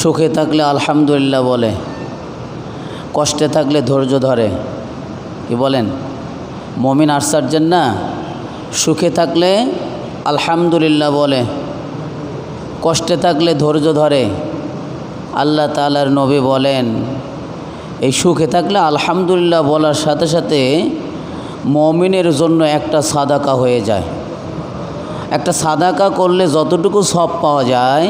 সুখে থাকলে আলহামদুলিল্লাহ বলে, কষ্টে থাকলে ধৈর্য ধরে। কি বলেন? মুমিন আশ্চর্যের না? সুখে থাকলে আলহামদুলিল্লাহ বলে, কষ্টে থাকলে ধৈর্য ধরে। আল্লাহ তাআলার নবী বলেন, এই সুখে থাকলে আলহামদুলিল্লাহ বলার সাথে সাথে মুমিনের জন্য একটা সাদাকা হয়ে যায়। একটা সাদাকা করলে যতটুকু সওয়াব পাওয়া যায়,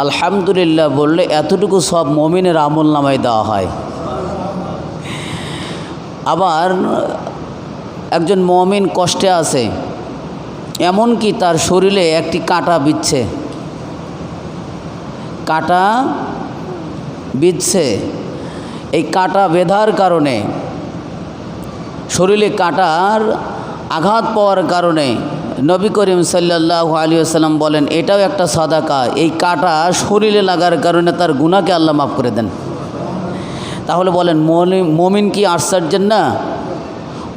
আলহামদুলিল্লাহ বললে এতটুকু সওয়াব মুমিনের আমলনামায় দেওয়া হয়। আবার একজন মুমিন কষ্টে আছে, এমনকি তার শরীরে একটি কাঁটা বিঁধছে, কাঁটা বিঁধছে। এই কাঁটা বেঁধার কারণে, শরীরে কাঁটার আঘাত পাওয়ার কারণে নবী করিম সাল্লাল্লাহু আলাইহি ওয়াসাল্লাম বলেন, এটাও একটা সাদাকা। এই কাঁটা শরীরে লাগার কারণে তার গুনাহকে আল্লাহ মাফ করে দেন। তাহলে বলেন, মুমিন কি আশ্চর্যের না?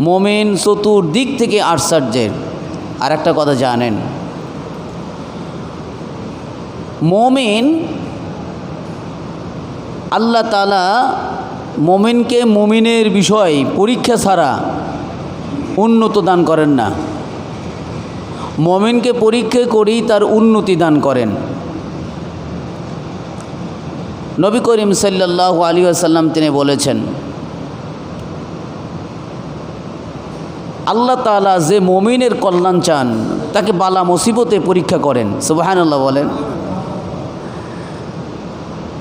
মুমিন চতুর্দিক থেকে আশ্চর্যের। আর একটা কথা জানেন, মুমিন, আল্লাহ তাআলা মুমিনকে মুমিনের বিষয় পরীক্ষা ছাড়া উন্নত দান করেন না। মুমিনকে পরীক্ষা করেই তার উন্নতি দান করেন। নবী করিম সাল্লাল্লাহু আলাইহি ওয়াসাল্লাম তিনি বলেছেন, আল্লাহ তাআলা যে মুমিনের কল্যাণ চান তাকে বালা মুসিবতে পরীক্ষা করেন। সুবহানাল্লাহ বলেন।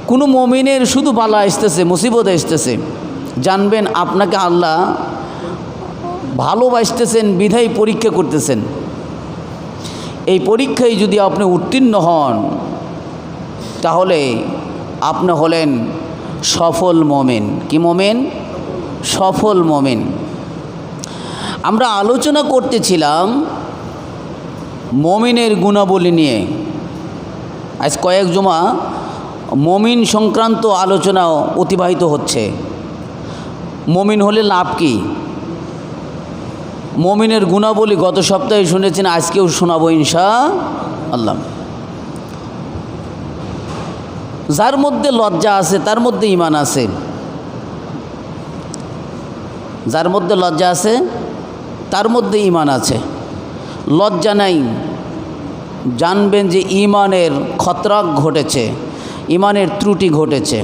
কোনো মুমিনের শুধু বালা আসতেছে, মুসিবত আসতেছে, জানবেন আপনাকে আল্লাহ ভালোবাসতেছেন, বিধায় পরীক্ষা করতেছেন। এই পরীক্ষায় যদি আপনি উত্তীর্ণ হন, তাহলে আপনি হলেন সফল মুমিন। কি মুমিন? সফল মুমিন। আমরা আলোচনা করতেছিলাম মুমিনের গুণাবলী নিয়ে। আজ কয়েক জমা মুমিন সংক্রান্ত আলোচনা অতিবাহিত হচ্ছে। মুমিন হলে লাভ কি? মুমিনের গুণাবলী গত সপ্তাহে শুনেছেন, আজকেও শোনাবো ইনশাআল্লাহ। যার মধ্যে লজ্জা আছে তার মধ্যে ঈমান আছে। যার মধ্যে লজ্জা আছে তার মধ্যে ঈমান আছে। লজ্জা নাই, জানবেন যে ঈমানের খতরাক ঘটেছে, ঈমানের ত্রুটি ঘটেছে।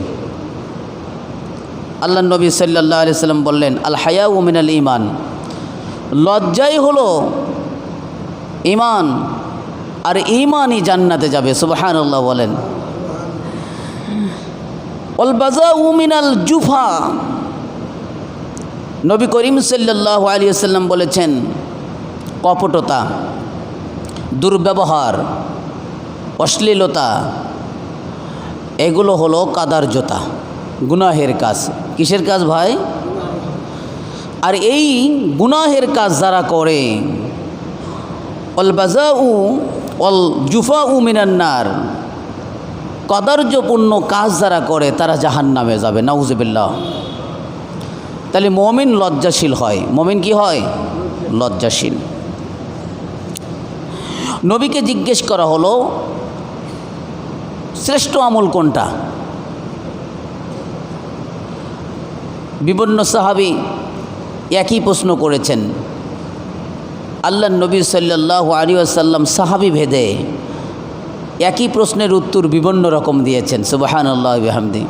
আল্লাহ নবী সাল্লাল্লাহু আলাইহি ওয়াসাল্লাম বললেন, আল হায়াউ মিনাল ঈমান। লজ্জাই হলো ঈমান, আর ঈমানই জান্নাতে যাবে। সুবহানাল্লাহ বলেন। ওয়াল বাযাউ মিনাল জুফা। নবী করিম সাল্লাল্লাহু আলাইহি ওয়াসাল্লাম বলেছেন, কপটতা, দুর্ব্যবহার, অশ্লীলতা, এগুলো হলো কাদার্যতা, গুনাহের কাজ। কিসের কাজ ভাই? আর এই গুনাহের কাজ যারা করে, ওয়াল বাযাউ ওয়াল জুফাউ মিনান নার, কদর্যপূর্ণ কাজ যারা করে তারা জাহান্নামে যাবে। নাউজুবিল্লাহ। তাহলে মুমিন লজ্জাশীল হয়। মুমিন কি হয়? লজ্জাশীল। নবীকে জিজ্ঞেস করা হলো, শ্রেষ্ঠ আমল কোনটা? বিভিন্ন সাহাবী একই প্রশ্ন করেছেন। আল্লাহ নবী সাল্লাল্লাহু আলাইহি ওয়াসাল্লাম সাহাবী ভেদে একই প্রশ্নের উত্তর বিভিন্ন রকম দিয়েছেন। সুবহানাল্লাহ বিহামদি।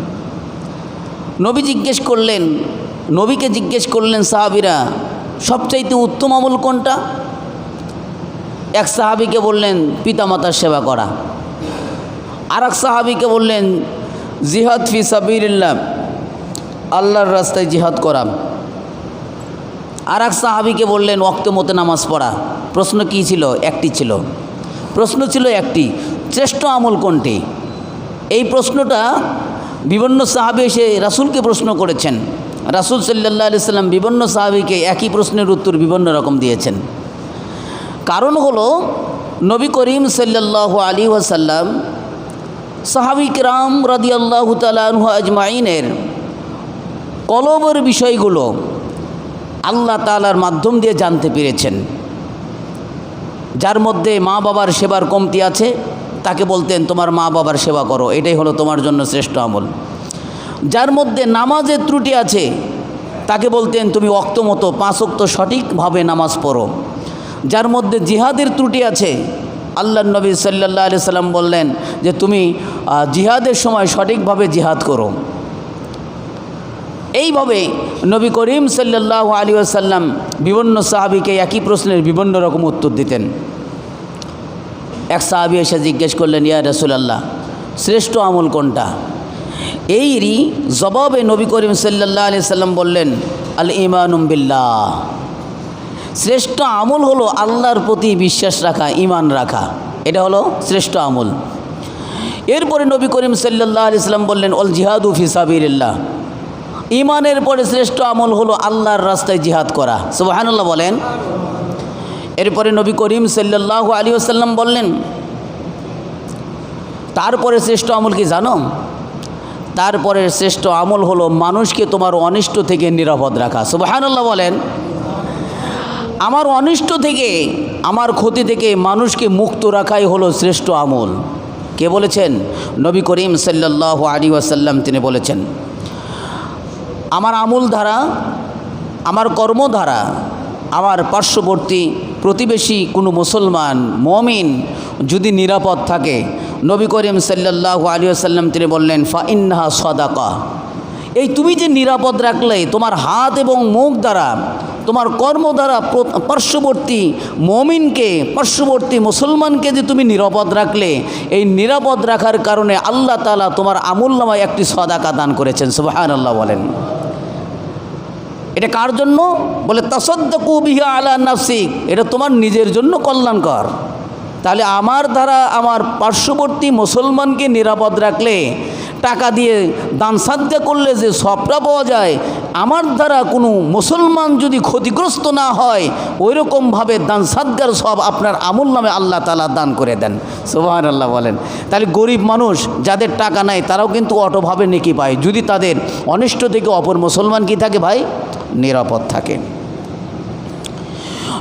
নবীকে জিজ্ঞেস করলেন সাহাবীরা, সবচাইতে উত্তম আমল কোনটা? এক সাহাবীকে বললেন পিতামাতার সেবা করা। আর এক সাহাবীকে বললেন জিহাদ ফি সাবিলিল্লাহ, আল্লাহর রাস্তায় জিহাদ করা। আর এক সাহাবীকে বললেন ওয়াক্ত মতো নামাজ পড়া। প্রশ্ন কি ছিল? একটি ছিল। প্রশ্ন ছিল একটি, শ্রেষ্ঠ আমল কোনটি? এই প্রশ্নটা বিভিন্ন সাহাবী এসে রাসূলকে প্রশ্ন করেছেন। রাসূল সাল্লাল্লাহু আলাইহি সাল্লাম বিভিন্ন সাহাবীকে একই প্রশ্নের উত্তর বিভিন্ন রকম দিয়েছেন। কারণ হলো, নবী করিম সাল্লাল্লাহু আলাইহি ওয়াসাল্লাম সাহাবী কিরাম রাদিয়াল্লাহু তাআলা আনহু আজমাইনের কলবের বিষয়গুলো আল্লাহ তাআলার মাধ্যম দিয়ে জানতে পেরেছেন। যার মধ্যে মা বাবার সেবার কমতি আছে তাকে বলতেন তোমার মা বাবার সেবা করো, এটাই হলো তোমার জন্য শ্রেষ্ঠ আমল। যার মধ্যে নামাজের ত্রুটি আছে তাকে বলতেন তুমি ওয়াক্ত মতো 5 ওয়াক্ত সঠিকভাবে নামাজ পড়ো। যার মধ্যে জিহাদের ত্রুটি আছে আল্লাহর নবী সাল্লাল্লাহু আলাইহি সাল্লাম বললেন যে তুমি জিহাদের সময় সঠিকভাবে জিহাদ করো। এইভাবে নবী করিম সাল্লাল্লাহু আলাইহি ওয়াসাল্লাম বিভিন্ন সাহাবীকে একই প্রশ্নের বিভিন্ন রকম উত্তর দিতেন। এক সাহাবী এসে জিজ্ঞেস করলেন, ইয়া রাসূলুল্লাহ, শ্রেষ্ঠ আমল কোনটা? এরই জবাবে নবী করিম সাল্লাল্লাহু আলাইহি সাল্লাম বললেন, আল ঈমানুম বিল্লাহ, শ্রেষ্ঠ আমল হলো আল্লাহর প্রতি বিশ্বাস রাখা, ঈমান রাখা, এটা হলো শ্রেষ্ঠ আমল। এরপরে নবী করিম সাল্লাল্লাহু আলাইহি সাল্লাম বললেন, অল জিহাদু ফি সাবিলিল্লাহ, ঈমানের পরে শ্রেষ্ঠ আমল হলো আল্লাহর রাস্তায় জিহাদ করা। সুবহানাল্লাহ বলেন। এরপরে নবী করিম সাল্লাল্লাহু আলাইহি ওয়াসাল্লাম বললেন, তারপরে শ্রেষ্ঠ আমল কি জানো? তারপরে শ্রেষ্ঠ আমল হলো মানুষকে তোমার অনিষ্ট থেকে নিরাপদ রাখা। সুবহানাল্লাহ বলেন। আমার অনিষ্ট থেকে, আমার ক্ষতি থেকে মানুষকে মুক্ত রাখাই হলো শ্রেষ্ঠ আমল। কে বলেছেন? নবী করিম সাল্লাল্লাহু আলাইহি ওয়াসাল্লাম তিনি বলেছেন, আমার আমল ধারা, আমার কর্মধারা, আমার পার্শ্ববর্তী প্রতিবেশী কোনো মুসলমান মুমিন যদি নিরাপদ থাকে, নবী করিম সাল্লাল্লাহু আলাইহি ওয়াসাল্লাম তিনি বললেন, ফা ইন্নাহা সাদাকা, এই তুমি যে নিরাপদ রাখলে তোমার হাত এবং মুখ দ্বারা, তোমার কর্ম দ্বারা পার্শ্ববর্তী মুমিনকে, পার্শ্ববর্তী মুসলমানকে যে তুমি নিরাপদ রাখলে, এই নিরাপদ রাখার কারণে আল্লাহ তাআলা তোমার আমলনামায় একটি সাদাকা দান করেছেন। সুবহানাল্লাহ বলেন। এটা কার জন্য? বলে তাসাদ্দাকু বিহা আলা নাফসিক, এটা তোমার নিজের জন্য কল্যাণকর। তাহলে আমার দ্বারা আমার পার্শ্ববর্তী মুসলমানকে নিরাপদ রাখলে, টাকা দিয়ে দান সাদকা করলে যে সবটা পাওয়া যায়, আমার দ্বারা কোনো মুসলমান যদি ক্ষতিগ্রস্ত না হয়, ওই রকমভাবে দান সাদকার সব আপনার আমল নামে আল্লাহ তাআলা দান করে দেন। সুবহানাল্লাহ বলেন। তাহলে গরিব মানুষ যাদের টাকা নাই তারাও কিন্তু অটোভাবে নেকি পায়, যদি তাদের অনিষ্ট থেকে অপর মুসলমান কি থাকে ভাই? নিরাপদ থাকে।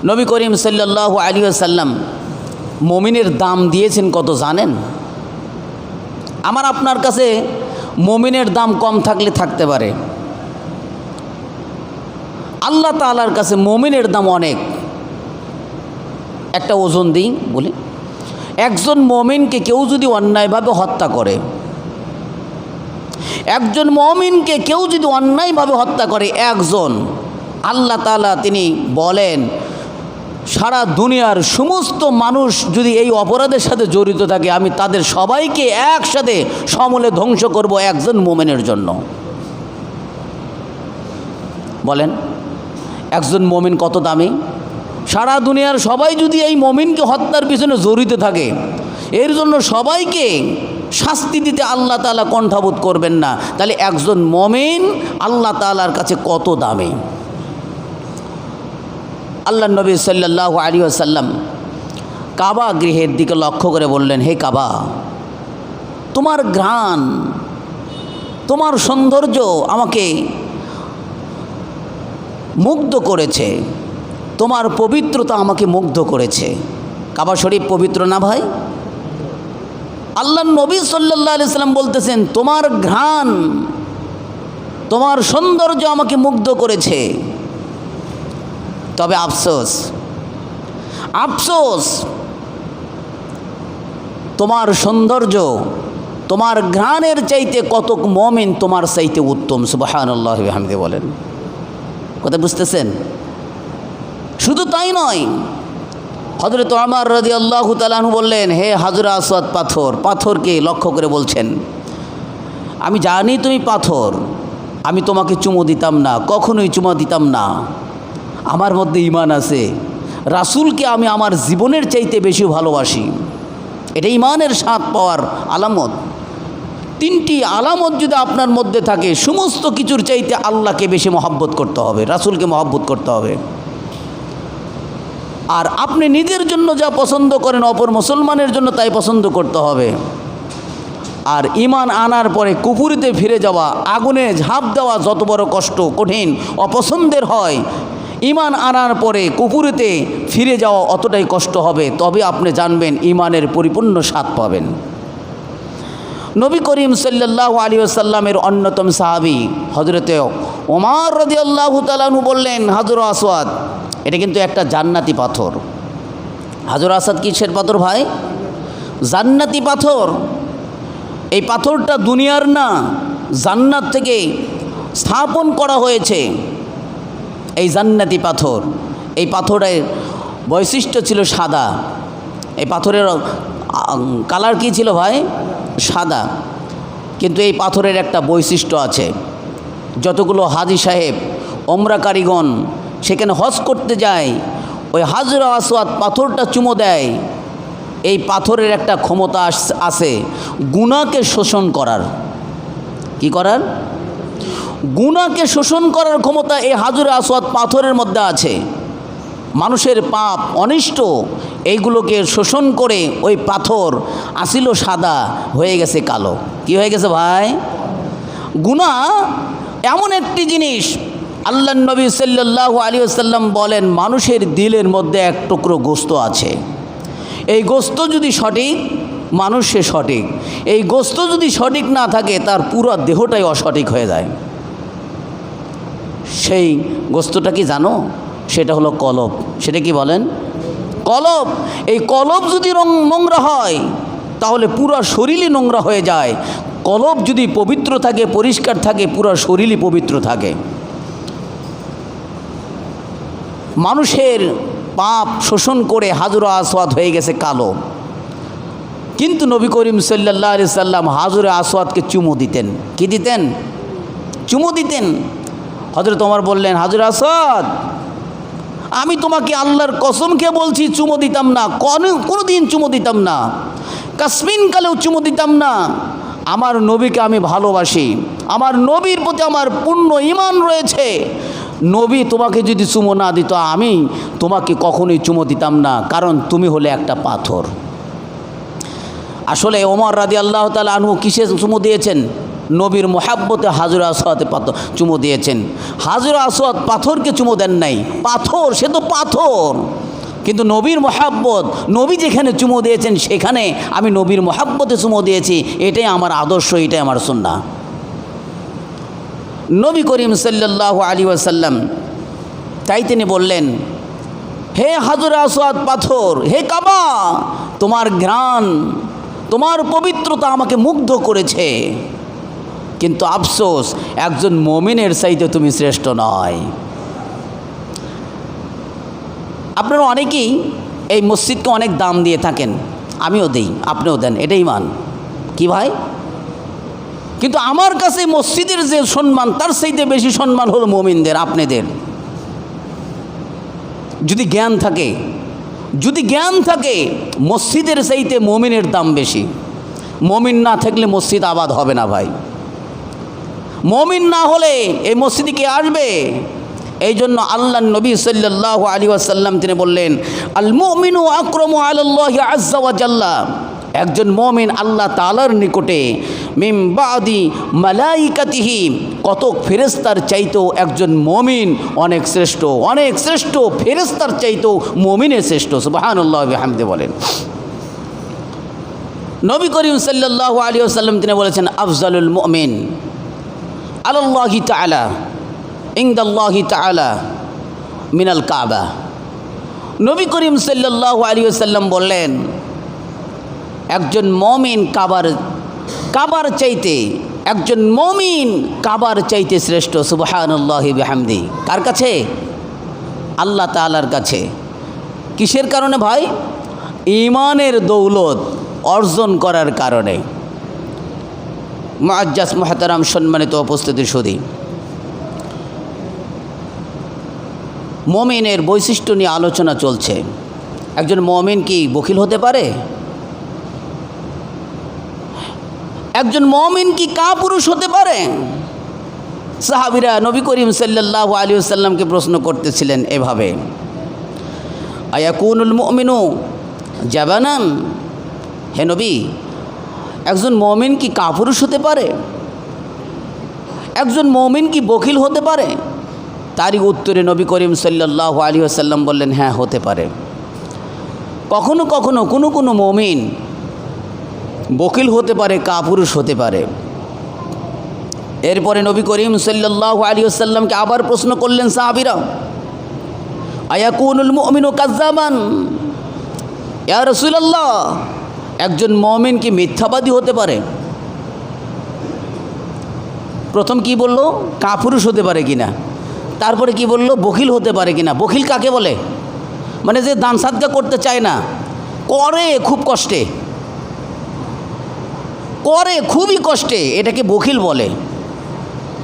নবী করিম সাল্লাল্লাহু আলাইহি ওয়াসাল্লাম মুমিনের দাম দিয়েছেন কত জানেন? আমার আপনার কাছে মুমিনের দাম কম থাকলে থাকতে পারে, আল্লাহ তাআলার কাছে মুমিনের দাম অনেক। একটা ওজন দিই বলি, একজন মুমিনকে কেউ যদি অন্যায়ভাবে হত্যা করে, একজন মুমিনকে কেউ যদি অন্যায়ভাবে হত্যা করে একজন, আল্লাহ তাআলা তিনি বলেন সারা দুনিয়ার সমস্ত মানুষ যদি এই অপরাধের সাথে জড়িত থাকে, আমি তাদের সবাইকে একসাথে সমূলে ধ্বংস করব একজন মুমিনের জন্য। বলেন একজন মুমিন কত দামি? সারা দুনিয়ার সবাই যদি এই মুমিনকে হত্যার পিছনে জড়িত থাকে, এর জন্য সবাইকে শাস্তি দিতে আল্লাহ তাআলা কণ্ঠাবোধ করবেন না, তাহলে একজন মুমিন আল্লাহ তাআলার কাছে কত দামি। আল্লাহ নবী সাল্লাল্লাহু আলাইহি ওয়াসাল্লাম কাবা গৃহের দিকে লক্ষ্য করে বললেন, হে কাবা, তোমার ঘ্রাণ, তোমার সৌন্দর্য আমাকে মুগ্ধ করেছে, তোমার পবিত্রতা আমাকে মুগ্ধ করেছে। কাবা শরীফ পবিত্র না ভাই? আল্লাহ নবী সাল্লাল্লাহু আলাইহি ওয়াসাল্লাম বলতেছেন, তোমার ঘ্রাণ, তোমার সৌন্দর্য আমাকে মুগ্ধ করেছে। তবে আফসোস, আফসোস, তোমার সৌন্দর্য, তোমার ঘ্রাণের চাইতে কতক মুমিন তোমার চাইতে উত্তম। সুবহানাল্লাহি ওয়া বিহামদিহি বলেন। কথা বুঝতেছেন? শুধু তাই নয়, হযরত ওমর রাদিয়াল্লাহু তাআলা আনহু বললেন, হে হাজরা আসওয়াদ পাথর, পাথরকে লক্ষ্য করে বলছেন, আমি জানি তুমি পাথর, আমি তোমাকে চুমু দিতাম না, কখনোই চুমা দিতাম না। আমার মধ্যে ঈমান আছে, রাসূলকে আমি আমার জীবনের চাইতে বেশি ভালোবাসি। এটা ঈমানের স্বাদ পাওয়ার আলামত। 3টি আলামত যদি আপনার মধ্যে থাকে, সমস্ত কিছুর চাইতে আল্লাহকে বেশি মহব্বত করতে হবে, রাসূলকে মহব্বত করতে হবে। আর আপনি নিজের জন্য যা পছন্দ করেন, অপর মুসলমানের জন্য তাই পছন্দ করতে হবে। আর ঈমান আনার পরে কুফরিতে ফিরে যাওয়া, আগুনে ঝাঁপ দেওয়া যত বড় কষ্ট, কঠিন, অপছন্দের হয়, ঈমান আনার পরে কুফুরিতে ফিরে যাওয়া অতটাই কষ্ট হবে, তবে আপনি জানবেন ঈমানের পরিপূর্ণ স্বাদ পাবেন। নবী করিম সাল্লাল্লাহু আলাইহি ওয়াসাল্লামের অন্যতম সাহাবী হযরতে ওমর রাদিয়াল্লাহু তাআলা আনহু বললেন, হাজর আসওয়াদ এটা কিন্তু একটা জান্নাতি পাথর। হাজর আসওয়াদ কিসের পাথর ভাই? জান্নাতি পাথর। এই পাথরটা দুনিয়ার না, জান্নাত থেকে স্থাপন করা হয়েছে এই জান্নাতি পাথর। এই পাথরের বৈশিষ্ট্য ছিল সাদা। এই পাথরের কালার কি ছিল ভাই? সাদা। কিন্তু এই পাথরের একটা বৈশিষ্ট্য আছে, যতগুলো হাজী সাহেব ওমরাকারীগণ সেখানে হজ করতে যায়, ওই হাজর আসওয়াদ পাথরটা চুমো দেয়। এই পাথরের একটা ক্ষমতা আছে গুনাহকে শোষণ করার। কি করার? গুনাহকে শোষণ করার ক্ষমতা এই হাজর আসওয়াদ পাথরের মধ্যে আছে। মানুষের পাপ অনিষ্ট এইগুলোকে শোষণ করে ওই পাথর আসিল সাদা, হয়ে গেছে কালো। কি হয়ে গেছে ভাই? গুনাহ এমন একটি জিনিস, আল্লাহর নবী সাল্লাল্লাহু আলাইহি ওয়াসাল্লাম বলেন, মানুষের দিলের মধ্যে এক টুকরো গোশত আছে। এই গোশত যদি সঠিক, মানুষ সে সঠিক। এই গোশত যদি সঠিক না থাকে, তার পুরো দেহটাই অসঠিক হয়ে যায়। সেই গোশতটা কি জানো? সেটা হলো কলব। সেটা কি বলেন? কলব। এই কলব যদি নোংরা হয় তাহলে পুরো শরীরই নোংরা হয়ে যায়। কলব যদি পবিত্র থাকে, পরিষ্কার থাকে, পুরো শরীরই পবিত্র থাকে। মানুষের পাপ শোষণ করে হাজর আসওয়াদ হয়ে গেছে কালো। কিন্তু নবী করিম সাল্লাল্লাহু আলাইহি সাল্লাম হাজর আসওয়াদকে চুমু দিতেন। কি দিতেন? চুমু দিতেন। হযরত ওমর বললেন, হাজর আসওয়াদ আমি তোমাকে আল্লাহর কসম খেয়ে বলছি চুমু দিতাম না, কোনো দিন চুমু দিতাম না, কাসমিন কালেও চুমু দিতাম না। আমার নবীকে আমি ভালোবাসি, আমার নবীর প্রতি আমার পূর্ণ ঈমান রয়েছে। নবী তোমাকে যদি চুমু না দিত, আমি তোমাকে কখনোই চুমু দিতাম না, কারণ তুমি হলে একটা পাথর। আসলে ওমর রাদিয়াল্লাহু তাআলা আনহু কিসে চুমু দিয়েছেন? নবীর মোহাব্বতে হাজর আসওয়াদে চুমু দিয়েছেন। হাজর আসওয়াদ পাথরকে চুমু দেন নাই। পাথর, সে তো পাথর, কিন্তু নবীর মোহাব্বত, নবী যেখানে চুমু দিয়েছেন সেখানে আমি নবীর মোহাব্বতে চুমু দিয়েছি। এটাই আমার আদর্শ, এটাই আমার সুন্নাহ। নবী করিম সাল্লাল্লাহু আলাইহি ওয়াসাল্লাম তাই তিনি বললেন, হে হাজর আসওয়াদ পাথর, হে কাবা, তোমার ঘ্রাণ, তোমার পবিত্রতা আমাকে মুগ্ধ করেছে, কিন্তু আফসোস একজন মুমিনের চাইতে তুমি শ্রেষ্ঠ নয়। আপনারা অনেকেই এই মসজিদকে অনেক দাম দিয়ে থাকেন, আমিও দেই, আপনিও দেন, এটাই মান। কি ভাই? কিন্তু আমার কাছে মসজিদের যে সম্মান, তার চাইতে বেশি সম্মান হলো মুমিনদের, আপনাদের। যদি জ্ঞান থাকে, যদি জ্ঞান থাকে, মসজিদের চাইতে মুমিনের দাম বেশি। মুমিন না থাকলে মসজিদ আবাদ হবে না ভাই। মুমিন না হলে এই মসজিদে কে আসবে? এই জন্য আল্লাহর নবী সাল্লাল্লাহু আলাইহি ওয়াসাল্লাম তিনি বললেন, আল মুমিনু আকরামু আলাল্লাহি আযজা ওয়া জাল্লা। একজন মুমিন আল্লাহ তাআলার নিকটে মিন বাদি মালাইকাতিহি, কত ফেরেশতার চাইতেও একজন মুমিন অনেক শ্রেষ্ঠ, অনেক শ্রেষ্ঠ। ফেরেশতার চাইতেও মুমিনের শ্রেষ্ঠ। সুবহানাল্লাহি ওয়া বিহামদিহি বলেন। নবী করিম সাল্লাল্লাহু আলাইহি ওয়াসাল্লাম তিনি বলেছেন, আফজালুল মুমিন আলাল্লাহি তাআলা ইনদাল্লাহি তাআলা মিনাল কাবা। নবী করিম সাল্লাল্লাহু আলাইহি ওয়াসাল্লাম বললেন, একজন মুমিন কাবার চাইতে, একজন মুমিন কাবার চাইতে শ্রেষ্ঠ। সুবহানাল্লাহি বিহামদিহি। কার কাছে? আল্লাহ তাআলার কাছে। কিসের কারণে ভাই? ঈমানের দৌলত অর্জন করার কারণে। মুআজ্জাজ মুহতারাম সম্মানিত উপস্থিতি সুধী, মুমিনের বৈশিষ্ট্য নিয়ে আলোচনা চলছে। একজন মুমিন কি বখিল হতে পারে? একজন মুমিন কি কাপুরুষ হতে পারে? সাহাবীরা নবী করিম সাল্লাল্লাহু আলাইহি ওয়াসাল্লামকে প্রশ্ন করতেছিলেন এভাবে, আয়াকুনুল মুমিনু জাবানান, হে নবী, একজন মুমিন কি কাপুরুষ হতে পারে? একজন মুমিন কি বখিল হতে পারে? তারই উত্তরে নবী করিম সাল্লাল্লাহু আলাইহি ওয়াসাল্লাম বললেন, হ্যাঁ হতে পারে। কখনো কখনো কোনো কোনো মুমিন বকিল হতে পারে, কাপুরুষ হতে পারে। এরপরে নবী করিম সাল্লাল্লাহু আলাইহি ওয়াসাল্লামকে আবার প্রশ্ন করলেন সাহাবীরা, আয়াকুনুল মুমিনু কাজ্জাবান, ইয়া রাসূলুল্লাহ, একজন মুমিন কি মিথ্যাবাদী হতে পারে? প্রথম কি বলল? কাপুরুষ হতে পারে কিনা। তারপরে কি বলল? বখিল হতে পারে কিনা। বখিল কাকে বলে? মানে যে দান সাদকা করতে চায় না, করে খুব কষ্টে, করে খুবই কষ্টে, এটাকে বখিল বলে।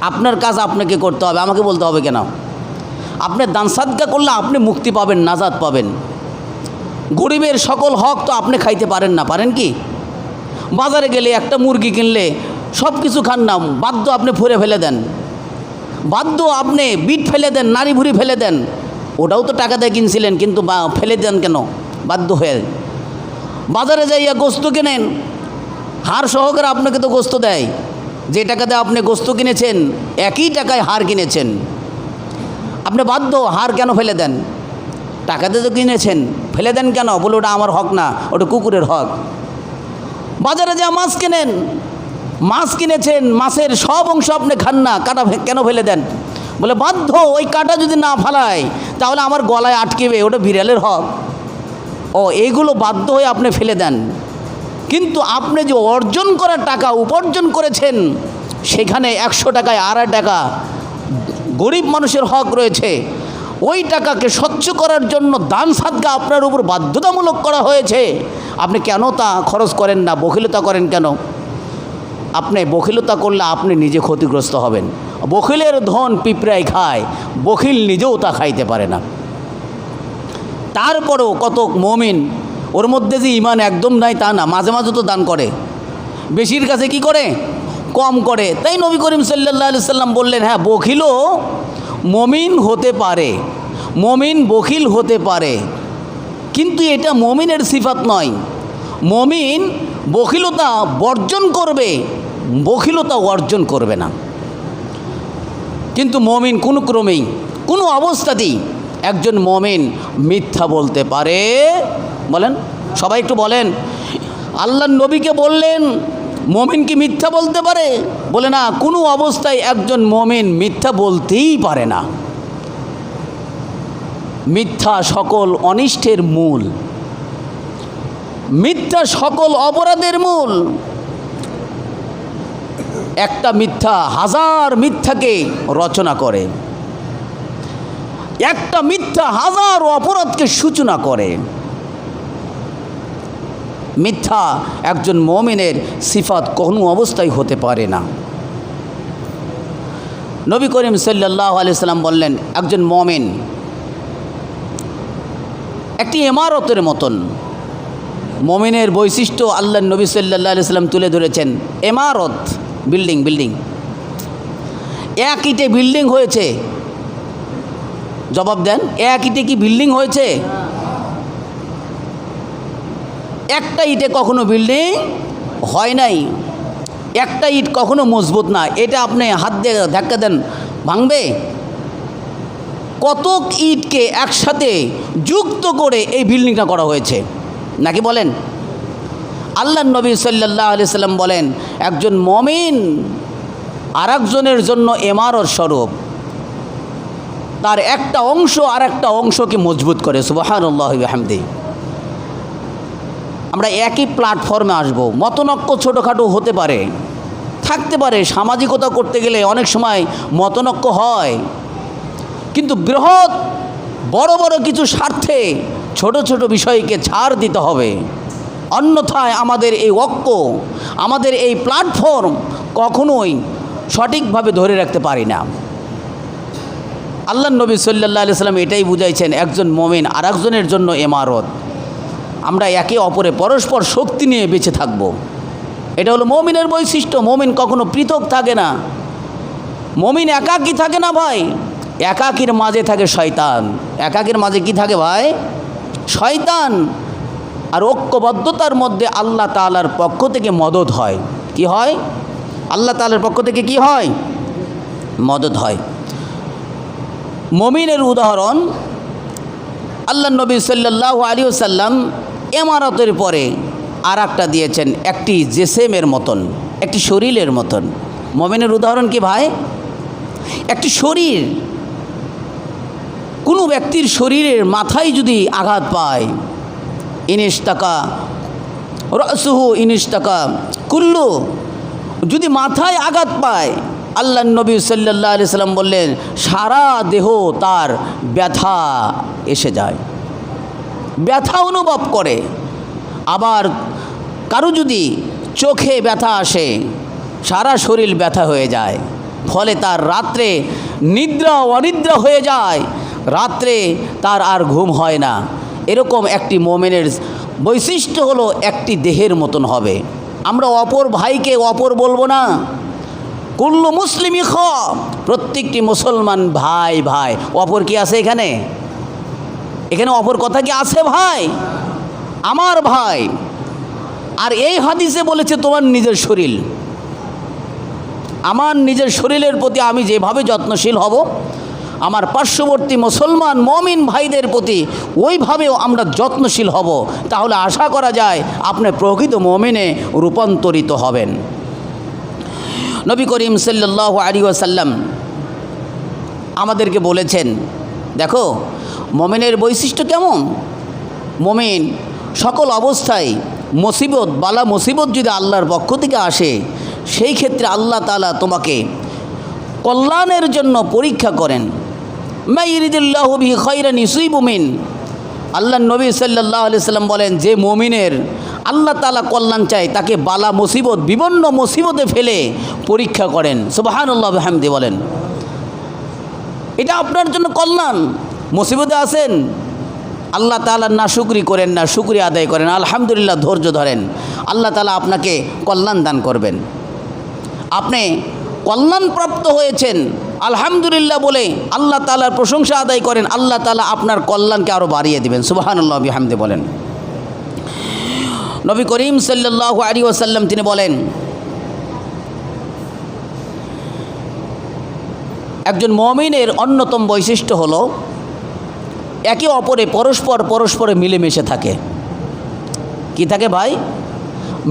আপনার কাজ আপনাকে করতে হবে, আমাকে বলতে হবে কেন? আপনি দান সাদকা করলে আপনি মুক্তি পাবেন, নাজাত পাবেন। গরিবের সকল হক তো আপনি খাইতে পারেন না, পারেন কি? বাজারে গেলে একটা মুরগি কিনলে সব কিছু খান না, বাধ্য আপনি ফুরে ফেলে দেন, বাধ্য আপনি বিট ফেলে দেন, নাড়ি ভুড়ি ফেলে দেন। ওটাও তো টাকা দিয়ে কিনছিলেন, কিন্তু ফেলে দেন কেন? বাধ্য হয়ে। বাজারে যাইয়া গোস্ত কেনেন, হাড় সহকারে আপনাকে তো গোস্ত দেয়, যে টাকাতে আপনি গোস্ত কিনেছেন একই টাকায় হাড় কিনেছেন, আপনি বাধ্য হাড় কেন ফেলে দেন? টাকাতে তো কিনেছেন, ফেলে দেন কেন? বলে ওটা আমার হক না, ওটা কুকুরের হক। বাজারে যা মাছ কেনেন, মাছ কিনেছেন, মাছের সব অংশ আপনি খান না, কাটা কেন ফেলে দেন? বলে বাধ্য, ওই কাটা যদি না ফালায় তাহলে আমার গলায় আটকেবে, ওটা বিড়ালের হক। ও এইগুলো বাধ্য হয়ে আপনি ফেলে দেন। কিন্তু আপনি যে অর্জন করা টাকা উপার্জন করেছেন, সেখানে 100 টাকায় 2.5 টাকা গরিব মানুষের হক রয়েছে। ওই টাকাকে স্বচ্ছ করার জন্য দান সাদকা আপনার উপর বাধ্যতামূলক করা হয়েছে। আপনি কেন তা খরচ করেন না? বখিলতা করেন কেন? আপনি বখিলতা করলে আপনি নিজে ক্ষতিগ্রস্ত হবেন। বখিলের ধন পিঁপড়ায় খায়, বখিল নিজেও তা খাইতে পারে না। তারপরেও কত মুমিন, ওর মধ্যে যে ঈমান একদম নাই তা না, মাঝে মাঝে তো দান করে, বেশির কাছে কি করে? কম করে। তাই নবী করিম সাল্লাল্লাহু আলাইহি সাল্লাম বললেন, হ্যাঁ বখিলও মুমিন হতে পারে, মুমিন বখিল হতে পারে, কিন্তু এটা মুমিনের সিফাত নয়। মুমিন বখিলতা বর্জন করবে, বখিলতা অর্জন করবে না। কিন্তু মুমিন কোনো ক্রমেই, কোনো অবস্থাতেই একজন মুমিন মিথ্যা বলতে পারে। বলেন সবাই একটু বলেন, আল্লাহর নবীকে বললেন মুমিন কি মিথ্যা বলতে পারে? বলে না, কোনো অবস্থায় একজন মুমিন মিথ্যা বলতেই পারে না। মিথ্যা সকল অনিষ্টের মূল, মিথ্যা সকল অপরাধের মূল। একটা মিথ্যা হাজার মিথ্যাকে রচনা করে, একটা মিথ্যা হাজার অপরাধকে সূচনা করে। মিথ্যা একজন মুমিনের সিফাত কোনো অবস্থায় হতে পারে না। নবী করিম সাল্লাল্লাহু আলাইহি সাল্লাম বললেন, একজন মুমিন একটি ইমারতের মতন। মুমিনের বৈশিষ্ট্য আল্লাহর নবী সাল্লাল্লাহু আলাইহি সাল্লাম তুলে ধরেছেন। ইমারত, বিল্ডিং, বিল্ডিং, এক ইটে বিল্ডিং হয়েছে? জবাব দেন, এক ইটে কি বিল্ডিং হয়েছে? একটা ইটে কখনো বিল্ডিং হয় নাই। একটা ইট কখনো মজবুত না। এটা আপনি হাত দিয়ে ধাক্কা দেন, ভাঙবে? কত ইটকে একসাথে যুক্ত করে এই বিল্ডিংটা করা হয়েছে, নাকি বলেন? আল্লাহর নবী সাল্লাল্লাহু আলাইহি সাল্লাম বলেন, একজন মুমিন আরেকজনের জন্য ইমারত স্বরূপ, তার একটা অংশ আর একটা অংশকে মজবুত করে। সুবহানাল্লাহি ওয়া বিহামদিহি। আমরা একই প্ল্যাটফর্মে আসব, মতনৈক্য ছোটোখাটো হতে পারে, থাকতে পারে, সামাজিকতা করতে গেলে অনেক সময় মতনৈক্য হয়, কিন্তু বৃহৎ বড় বড় কিছু স্বার্থে ছোট ছোট বিষয়কে ছাড় দিতে হবে। অন্যথায় আমাদের এই ঐক্য, আমাদের এই প্ল্যাটফর্ম কখনোই সঠিকভাবে ধরে রাখতে পারি না। আল্লাহর নবী সাল্লাল্লাহু আলাইহি সাল্লাম এটাই বুঝাইছেন, একজন মুমিন আরেকজনের জন্য ইমারত। আমরা একে অপরে পরস্পর শক্তি নিয়ে বেঁচে থাকব, এটা হলো মুমিনের বৈশিষ্ট্য। মুমিন কখনো পৃথক থাকে না, মুমিন একাকী থাকে না ভাই। একাকীর মাঝে থাকে শয়তান। একাকীর মাঝে কি থাকে ভাই? শয়তান। আর ঐক্যবদ্ধতার মধ্যে আল্লাহ তাআলার পক্ষ থেকে মদদ হয়। কি হয়? আল্লাহ তাআলার পক্ষ থেকে কি হয়? মদদ হয়। মমিনের উদাহরণ আল্লাহ নবী সাল্লাল্লাহু আলাইহি ওয়াসাল্লাম ইমারতের পরে আর একটা দিয়েছেন, একটি জেসেমের মতন, একটি শরীরের মতন। মমিনের উদাহরণ কি ভাই? একটি শরীর, কোনো ব্যক্তির শরীরের মাথায় যদি আঘাত পায়, ইনিশতাকা রাসুহু ইনিশতাকা কুল্লু, যদি মাথায় আঘাত পায়, আল্লাহ নবী সাল্লাল্লাহু আলাইহি সাল্লাম বললেন সারা দেহ তার ব্যথা এসে যায়, ব্যথা অনুভব করে। আবার কারো যদি চোখে ব্যথা আসে, সারা শরীর ব্যথা হয়ে যায়, ফলে তার রাত্রে নিদ্রা অনিদ্রা হয়ে যায়, রাত্রে তার আর ঘুম হয় না। এরকম একটি মোমেনের বৈশিষ্ট্য হলো একটি দেহের মতন হবে। আমরা অপর ভাইকে অপর বলবো না, কুল্লু মুসলিমই খ, প্রত্যেকটি মুসলমান ভাই ভাই। অপর কি আছে এখানে? এখানে অপর কথা কি আছে ভাই? আমার ভাই। আর এই হাদিসে বলেছে তোমার নিজের শরীর, আমার নিজের শরীরের প্রতি আমি যেভাবে যত্নশীল হব, আমার পার্শ্ববর্তী মুসলমান মমিন ভাইদের প্রতি ওইভাবেও আমরা যত্নশীল হব। তাহলে আশা করা যায় আপনি প্রকৃত মমিনে রূপান্তরিত হবেন। নবী করিম সাল্লাল্লাহু আলাইহি ওয়াসাল্লাম আমাদেরকে বলেছেন, দেখো মমিনের বৈশিষ্ট্য কেমন। মমিন সকল অবস্থায় মুসিবত, বালা মুসিবত যদি আল্লাহর পক্ষ থেকে আসে, সেই ক্ষেত্রে আল্লাহ তাআলা তোমাকে কল্যাণের জন্য পরীক্ষা করেন। মা ইরিদুল্লাহু বিহি খায়রান ইউসিবু মিন, আল্লাহ নবী সাল্লাল্লাহু আলাইহি সাল্লাম বলেন যে মমিনের আল্লাহ তাআলা কল্যাণ চায়, তাকে বালা মুসিবত, বিভিন্ন মুসিবতে ফেলে পরীক্ষা করেন। সুবহানাল্লাহ বিহামদি বলেন, এটা আপনার জন্য কল্যাণ। মুসিবতে আছেন, আল্লাহ তাআলার না শুকরি করেন না, শুকরিয়া আদায় করেন, আলহামদুলিল্লাহ ধৈর্য ধরেন, আল্লাহ তাআলা আপনাকে কল্যাণ দান করবেন। আপনি কল্যাণপ্রাপ্ত হয়েছেন আলহামদুলিল্লাহ বলে আল্লাহ তাআলার প্রশংসা আদায় করেন, আল্লাহ তাআলা আপনার কল্যাণকে আরও বাড়িয়ে দেবেন। সুবহানাল্লাহ বিহামদি বলেন। নবী করিম সাল্লাল্লাহু আলাইহি ওয়াসাল্লাম তিনি বলেন, একজন মুমিনের অন্যতম বৈশিষ্ট্য হলো একে অপরে পরস্পরে মিলেমিশে থাকে। কি থাকে ভাই?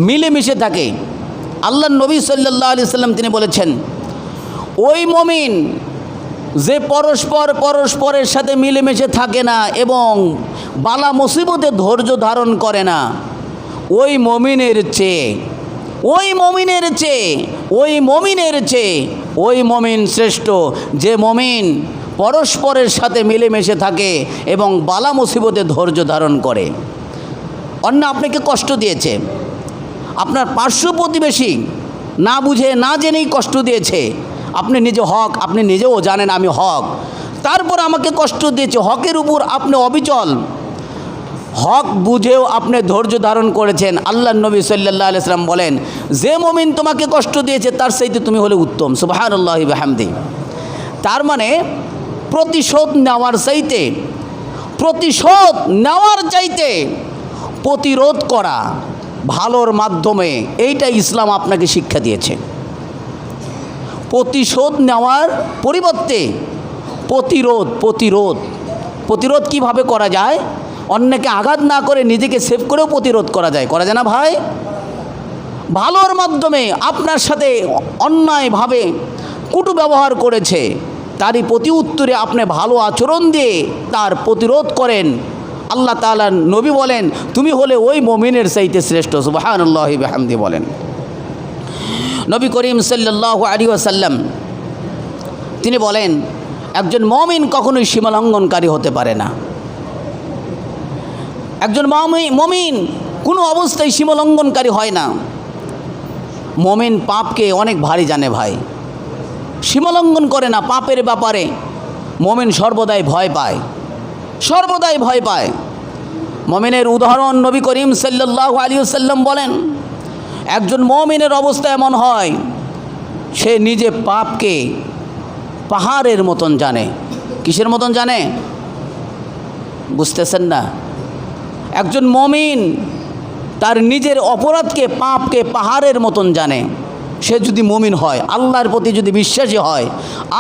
মিলেমিশে থাকে। আল্লাহ নবী সাল্লাল্লাহু আলাইহি সাল্লাম তিনি বলেছেন, ওই মুমিন যে পরস্পরের সাথে মিলেমিশে থাকে না এবং বালা মুসিবতে ধৈর্য ধারণ করে না, ওই মুমিনের চেয়ে ওই মুমিন শ্রেষ্ঠ যে মুমিন পরস্পরের সাথে মিলেমিশে থাকে এবং বালা মুসিবতে ধৈর্য ধারণ করে। অন্য আপনাকে কষ্ট দিয়েছে, আপনার পার্শ্ব প্রতিবেশী না বুঝে না জেনেই কষ্ট দিয়েছে, আপনি নিজে হক, আপনি নিজেও জানেন আমি হক, তারপর আমাকে কষ্ট দিয়েছে, হকের উপর আপনি অবিচল, হক বুঝেও আপনি ধৈর্য ধারণ করেছেন। আল্লাহ নবী সাল্লাল্লাহু আলাইহি সাল্লাম বলেন, যে মুমিন তোমাকে কষ্ট দিয়েছে তার চাইতে তুমি হলে উত্তম। সুবহানাল্লাহি বিহামদি। তার মানে প্রতিশোধ নেওয়ার চাইতে প্রতিরোধ করা ভালোর মাধ্যমে, এইটা ইসলাম আপনাকে শিক্ষা দিয়েছে। প্রতিশোধ নেওয়ার পরিবর্তে প্রতিরোধ কিভাবে করা যায়? অন্যকে আঘাত না করে নিজেকে সেভ করেও প্রতিরোধ করা যায় না ভাই? ভালোর মাধ্যমে আপনার সাথে অন্যায়ভাবে কটু ব্যবহার করেছে, তারই প্রতি উত্তরে আপনি ভালো আচরণ দিয়ে তার প্রতিরোধ করেন। আল্লাহ তাআলার নবী বলেন, তুমি হলে ওই মুমিনের চাইতে শ্রেষ্ঠ। সুবহানাল্লাহি বিহামদি বলেন। নবী করিম সাল্লাল্লাহু আলাইহি ওয়াসাল্লাম তিনি বলেন, একজন মুমিন কখনোই সীমালঙ্ঘনকারী হতে পারে না। একজন মুমিন কোনো অবস্থায় সীমালঙ্ঘনকারী হয় না। মুমিন পাপকে অনেক ভারী জানে ভাই, সীমালঙ্ঘন করে না। পাপের ব্যাপারে মুমিন সর্বদাই ভয় পায়। মুমিনের উদাহরণ নবী করিম সাল্লাল্লাহু আলাইহি ওয়াসাল্লাম বলেন, একজন মুমিনের অবস্থা এমন হয়, সে নিজে পাপকে পাহাড়ের মতন জানে। কিসের মতন জানে? বুঝতেছেন না? একজন মুমিন তার নিজের অপরাধকে, পাপকে পাহাড়ের মতন জানে। সে যদি মুমিন হয়, আল্লাহর প্রতি যদি বিশ্বাসী হয়,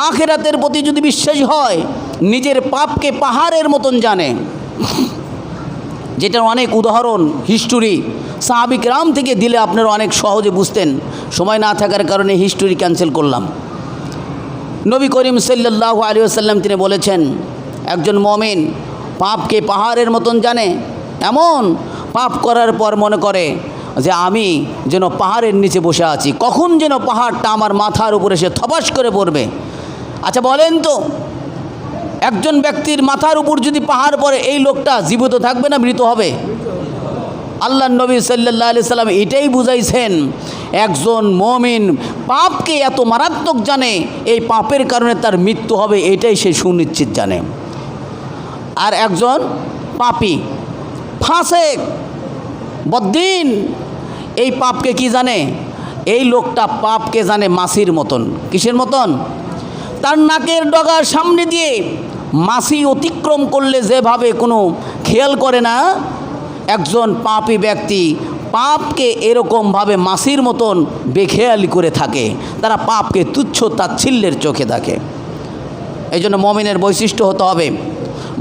আখিরাতের প্রতি যদি বিশ্বাসী হয়, নিজের পাপকে পাহাড়ের মতন জানে, যেটার অনেক উদাহরণ হিস্টোরি সাহাবী কেরাম থেকে দিলে আপনারা অনেক সহজে বুঝতেন। সময় না থাকার কারণে হিস্টোরি ক্যান্সেল করলাম। নবী করিম সাল্লাল্লাহু আলাইহি ওয়াসাল্লাম তিনি বলেছেন, একজন মুমিন পাপকে পাহাড়ের মতন জানে, এমন পাপ করার পর মনে করে যে আমি যেন পাহাড়ের নিচে বসে আছি, কখন যেন পাহাড়টা আমার মাথার উপরে এসে থপাস করে পড়বে। আচ্ছা বলেন তো, একজন ব্যক্তির মাথার উপর যদি পাহাড় পড়ে, এই লোকটা জীবিত থাকবে না মৃত হবে? আল্লাহর নবী সাল্লাল্লাহু আলাইহি সাল্লাম এটাই বুঝাইছেন, একজন মুমিন পাপকে এত মারাত্মক জানে, এই পাপের কারণে তার মৃত্যু হবে, এটাই সে সুনিশ্চিত জানে। আর একজন পাপী ফাসেক বদ্দিন এই পাপকে কি জানে? এই লোকটা পাপকে জানে মাছির মতন। কিসের মতন? তার নাকের ডগার সামনে দিয়ে মাছি অতিক্রম করলে যেভাবে কোনো খেয়াল করে না, একজন পাপী ব্যক্তি পাপকে এরকমভাবে মাছির মতন বেখেয়ালি করে থাকে। তারা পাপকে তুচ্ছ তাচ্ছিল্যের চোখে দেখে। এই জন্য মুমিনের বৈশিষ্ট্য হতে হবে,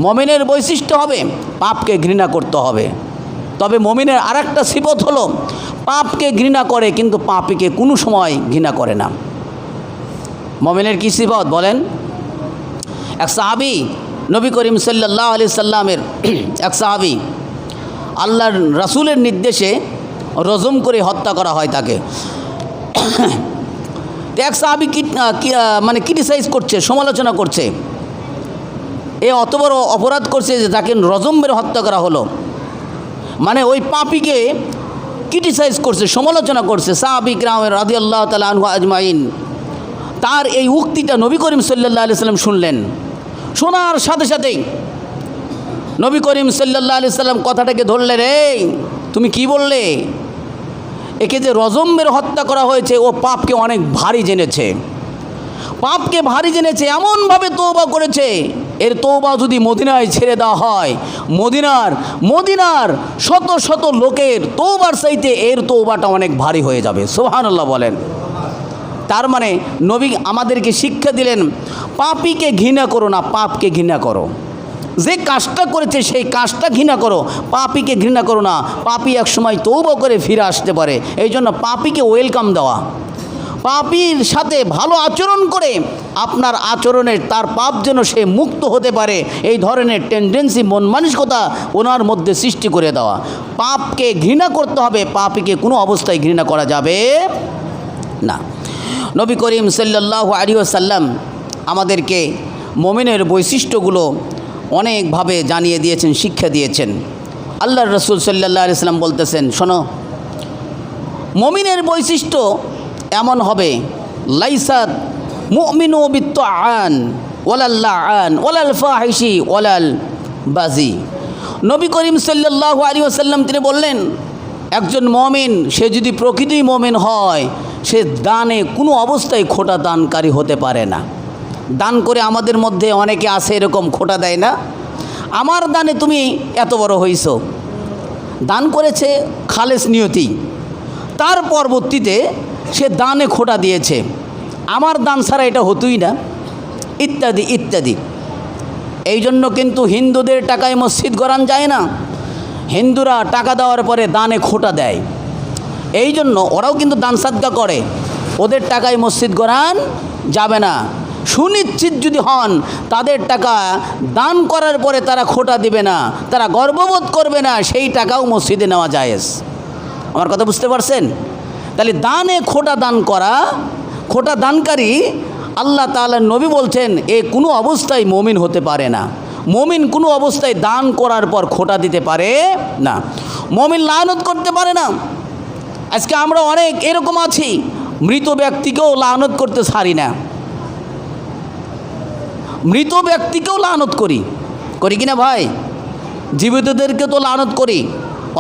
মুমিনের বৈশিষ্ট্য হবে পাপকে ঘৃণা করতে হবে। তবে মুমিনের আরেকটা সিফত হলো পাপকে ঘৃণা করে কিন্তু পাপীকে কোনো সময় ঘৃণা করে না। মুমিনের কি সিফত বলেন? এক সাহাবী, নবী করিম সাল্লাল্লাহু আলাইহি সাল্লামের এক সাহাবী, আল্লাহর রাসূলের নির্দেশে রজম করে হত্যা করা হয় তাকে। এক সাহাবী মানে ক্রিটিসাইজ করছে, সমালোচনা করছে, এ অত বড় অপরাধ করছে যে তাকে রজম মেরে হত্যা করা হলো। মানে ওই পাপীকে ক্রিটিসাইজ করছে, সমালোচনা করছে। সাহাবী কিরাম রাদিয়াল্লাহু তাআলা আনহু আজমাইন তার এই উক্তিটা নবী করিম সাল্লাল্লাহু আলাইহি সাল্লাম শুনলেন। শোনার সাথে সাথেই নবী করিম সাল্লাল্লাহু আলাইহি সাল্লাম কথাটাকে ধরলেন, রে তুমি কি বললে? একে যে রজম মেরে হত্যা করা হয়েছে, ও পাপকে অনেক ভারী জেনেছে, পাপকে ভারী জেনেছে, এমনভাবে তওবা করেছে, এর তওবা যদি মদিনায় ছেড়ে দেওয়া হয়, মদিনার শত শত লোকের তওবার চাইতে এর তওবাটা অনেক ভারী হয়ে যাবে। সুবহানাল্লাহ বলেন। তার মানে নবী আমাদেরকে শিক্ষা দিলেন, পাপীকে ঘৃণা করো না, পাপকে ঘৃণা করো। যে কাজটা করেছে সেই কাজটা ঘৃণা করো, পাপীকে ঘৃণা করো না। পাপী এক সময় তওবা করে ফিরে আসতে পারে। এই জন্য পাপীকে ওয়েলকাম দেওয়া, পাপীর সাথে ভালো আচরণ করে আপনার আচরণের তার পাপ যেন সে মুক্ত হতে পারে, এই ধরনের টেন্ডেন্সি মন মানসিকতা ওনার মধ্যে সৃষ্টি করে দেওয়া। পাপকে ঘৃণা করতে হবে, পাপীকে কোনো অবস্থায় ঘৃণা করা যাবে না। নবী করিম সাল্লাল্লাহু আলাইহি ওয়াসাল্লাম আমাদেরকে মুমিনের বৈশিষ্ট্যগুলো অনেকভাবে জানিয়ে দিয়েছেন, শিক্ষা দিয়েছেন। আল্লাহর রাসূল সাল্লাল্লাহু আলাইহি ওয়াসাল্লাম বলতেছেন, শোনো, মুমিনের বৈশিষ্ট্য এমন হবে, লাইসাত মুমিনু বিত্তাআন ওয়ালাল লাআন ওয়ালাল ফাহিশি ওয়ালাল বাজি। নবী করিম সাল্লাল্লাহু আলাইহি ওয়াসাল্লাম তিনি বললেন, একজন মুমিন সে যদি প্রকৃতই মুমিন হয়, সে দানে কোনো অবস্থায় খোটা দানকারী হতে পারে না। দান করে আমাদের মধ্যে অনেকে আছে এরকম খোটা দেয় না, আমার দানে তুমি এত বড় হইছো। দান করেছে খালেস নিয়তি, তার পরবর্তীতে সে দানে খোটা দিয়েছে, আমার দান ছাড়া এটা হতোই না, ইত্যাদি ইত্যাদি। এই জন্য কিন্তু হিন্দুদের টাকায় মসজিদ গড়ান যায় না। হিন্দুরা টাকা দেওয়ার পরে দানে খোটা দেয়, এই জন্য ওরাও কিন্তু দান সাদকা করে, ওদের টাকায় মসজিদ গড়ান যাবে না। সুনিশ্চিত যদি হন তাদের টাকা দান করার পরে তারা খোটা দিবে না, তারা গর্ববোধ করবে না, সেই টাকাও মসজিদে নেওয়া জায়েজ। আমার কথা বুঝতে পারছেন? তাহলে দানে খোটা দান করা, খোটা দানকারী আল্লাহ তাআলার নবী বলছেন এ কোনো অবস্থায় মুমিন হতে পারে না। মুমিন কোনো অবস্থায় দান করার পর খোটা দিতে পারে না, মুমিন লানত করতে পারে না। আজকে আমরা অনেক এরকম আছি, মৃত ব্যক্তিকেও লানত করতে ছাড়ি না, মৃত ব্যক্তিকেও লানত করি কি না ভাই? জীবিতদেরকে তো লানত করি,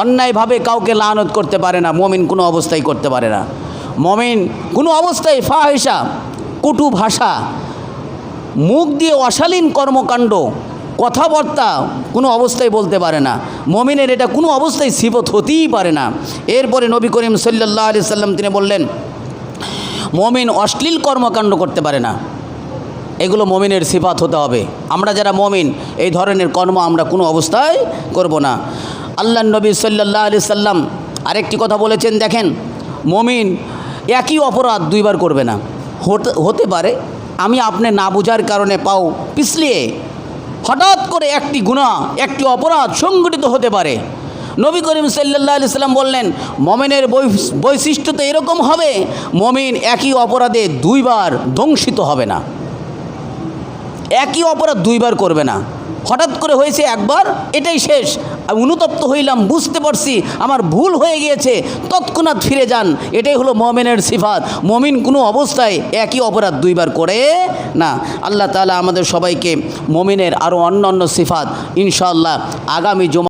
অন্যায়ভাবে কাউকে লানত করতে পারে না, মুমিন কোনো অবস্থায় করতে পারে না। মুমিন কোনো অবস্থায় ফাহিশা, কটু ভাষা, মুখ দিয়ে অশালীন কর্মকাণ্ড, কথাবার্তা কোনো অবস্থায় বলতে পারে না। মুমিনের এটা কোনো অবস্থায় সিফত হতেই পারে না। এরপরে নবী করিম সাল্লাল্লাহু আলাইহি সাল্লাম তিনি বললেন, মুমিন অশ্লীল কর্মকাণ্ড করতে পারে না। এগুলো মমিনের সিফাত হতে হবে। আমরা যারা মমিন এই ধরনের কর্ম আমরা কোনো অবস্থায় করব না। আল্লাহ নবী সাল্লাল্লাহু আলাইহি সাল্লাম আরেকটি কথা বলেছেন, দেখেন মমিন একই অপরাধ দুইবার করবে না। হতে পারে আমি আপনি না বোঝার কারণে পাও পিছলিয়ে হঠাৎ করে একটি গুনাহ একটি অপরাধ সংঘটিত হতে পারে। নবী করিম সাল্লাল্লাহু আলাইহি সাল্লাম বললেন, মমিনের বৈশিষ্ট্য তো এরকম হবে, মমিন একই অপরাধে দুইবার ধ্বংসিত হবে না, একই অপরাধ দুইবার করবে না। হঠাৎ করে হয়েছে একবার, এটাই শেষ, আমি অনুতপ্ত হইলাম, বুঝতে পারছি আমার ভুল হয়ে গিয়েছে, তৎক্ষণাৎ ফিরে যান। এটাই হলো মুমিনের সিফাত। মুমিন কোনো অবস্থায় একই অপরাধ দুইবার করে না। আল্লাহ তাআলা আমাদের সবাইকে মুমিনের আরও অন্য সিফাত ইনশাআল্লাহ আগামী